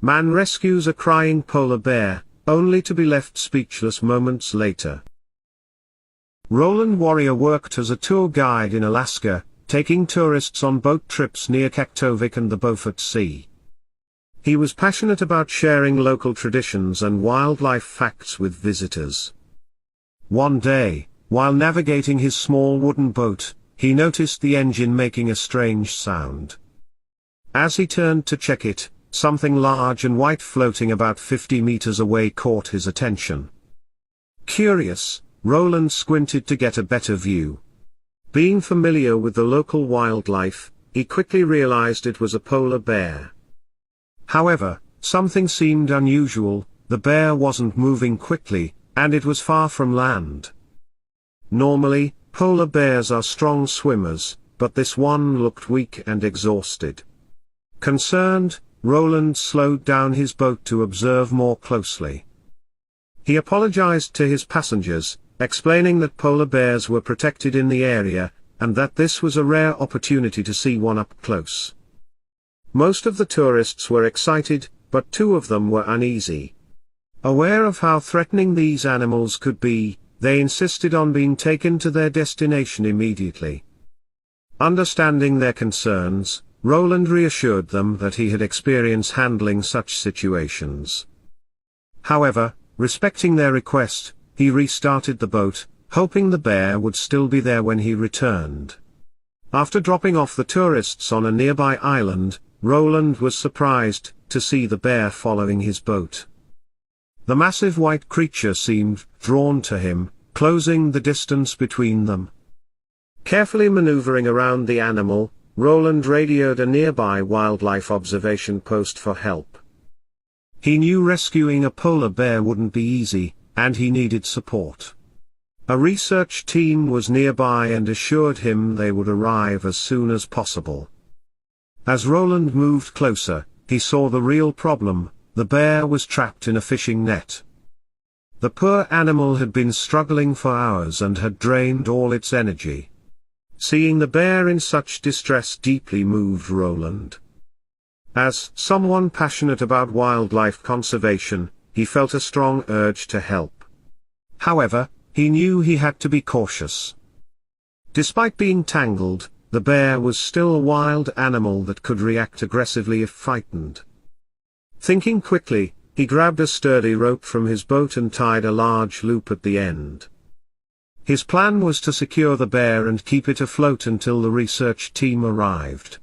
Man rescues a crying polar bear, only to be left speechless moments later. Roland Warrior worked as a tour guide in Alaska, taking tourists on boat trips near Kaktovik and the Beaufort Sea. He was passionate about sharing local traditions and wildlife facts with visitors. One day, while navigating his small wooden boat, he noticed the engine making a strange sound. As he turned to check it, something large and white floating about 50 meters away caught his attention. Curious, Roland squinted to get a better view. Being familiar with the local wildlife, he quickly realized it was a polar bear. However, something seemed unusual. The bear wasn't moving quickly, and it was far from land. Normally, polar bears are strong swimmers, but this one looked weak and exhausted. Concerned, Roland slowed down his boat to observe more closely. He apologized to his passengers, explaining that polar bears were protected in the area, and that this was a rare opportunity to see one up close. Most of the tourists were excited, but 2 of them were uneasy. Aware of how threatening these animals could be, they insisted on being taken to their destination immediately. Understanding their concerns, Roland reassured them that he had experience handling such situations. However, respecting their request, he restarted the boat, hoping the bear would still be there when he returned. After dropping off the tourists on a nearby island, Roland was surprised to see the bear following his boat. The massive white creature seemed drawn to him, closing the distance between them. Carefully maneuvering around the animal, Roland radioed a nearby wildlife observation post for help. He knew rescuing a polar bear wouldn't be easy, and he needed support. A research team was nearby and assured him they would arrive as soon as possible. As Roland moved closer, he saw the real problem: the bear was trapped in a fishing net. The poor animal had been struggling for hours and had drained all its energy. Seeing the bear in such distress deeply moved Roland. As someone passionate about wildlife conservation, he felt a strong urge to help. However, he knew he had to be cautious. Despite being tangled, the bear was still a wild animal that could react aggressively if frightened. Thinking quickly, he grabbed a sturdy rope from his boat and tied a large loop at the end. His plan was to secure the bear and keep it afloat until the research team arrived.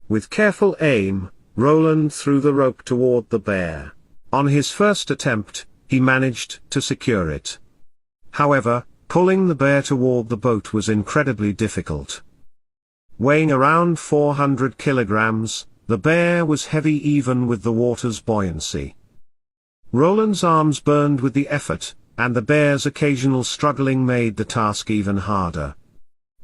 With careful aim, Roland threw the rope toward the bear. On his first attempt, he managed to secure it. However, pulling the bear toward the boat was incredibly difficult. Weighing around 400 kilograms, the bear was heavy even with the water's buoyancy. Roland's arms burned with the effort, and the bear's occasional struggling made the task even harder.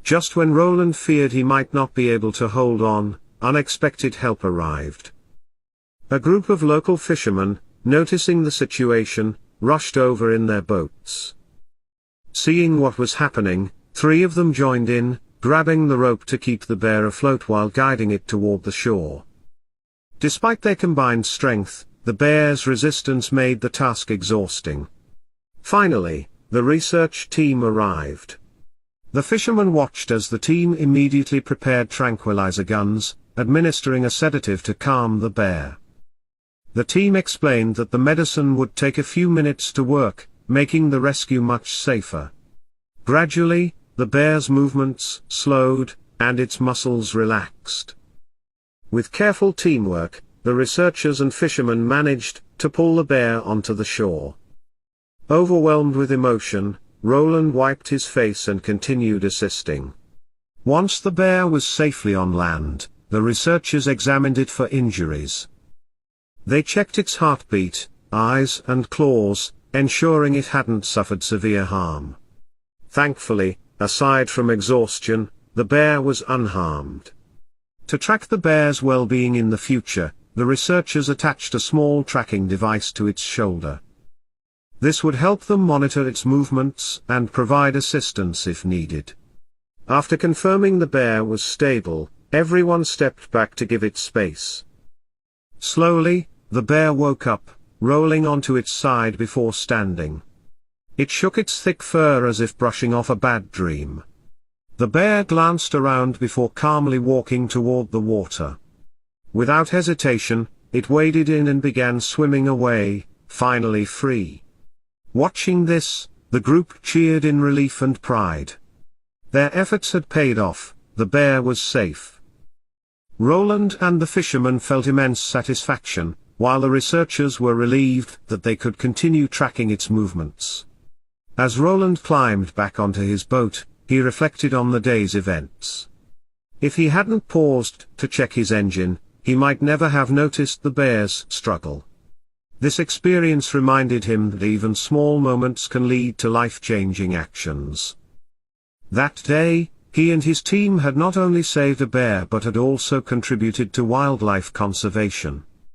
Just when Roland feared he might not be able to hold on, unexpected help arrived. A group of local fishermen, noticing the situation, rushed over in their boats. Seeing what was happening, 3 of them joined in, grabbing the rope to keep the bear afloat while guiding it toward the shore. Despite their combined strength, the bear's resistance made the task exhausting. Finally, the research team arrived. The fishermen watched as the team immediately prepared tranquilizer guns, administering a sedative to calm the bear. The team explained that the medicine would take a few minutes to work, making the rescue much safer. Gradually, the bear's movements slowed, and its muscles relaxed. With careful teamwork, the researchers and fishermen managed to pull the bear onto the shore. Overwhelmed with emotion, Roland wiped his face and continued assisting. Once the bear was safely on land, the researchers examined it for injuries. They checked its heartbeat, eyes and claws, ensuring it hadn't suffered severe harm. Thankfully, aside from exhaustion, the bear was unharmed. To track the bear's well-being in the future, the researchers attached a small tracking device to its shoulder. This would help them monitor its movements and provide assistance if needed. After confirming the bear was stable, everyone stepped back to give it space. Slowly, the bear woke up, rolling onto its side before standing. It shook its thick fur as if brushing off a bad dream. The bear glanced around before calmly walking toward the water. Without hesitation, it waded in and began swimming away, finally free. Watching this, the group cheered in relief and pride. Their efforts had paid off, the bear was safe. Roland and the fisherman felt immense satisfaction, while the researchers were relieved that they could continue tracking its movements. As Roland climbed back onto his boat, he reflected on the day's events. If he hadn't paused to check his engine, he might never have noticed the bear's struggle. This experience reminded him that even small moments can lead to life-changing actions. That day, he and his team had not only saved a bear but had also contributed to wildlife conservation.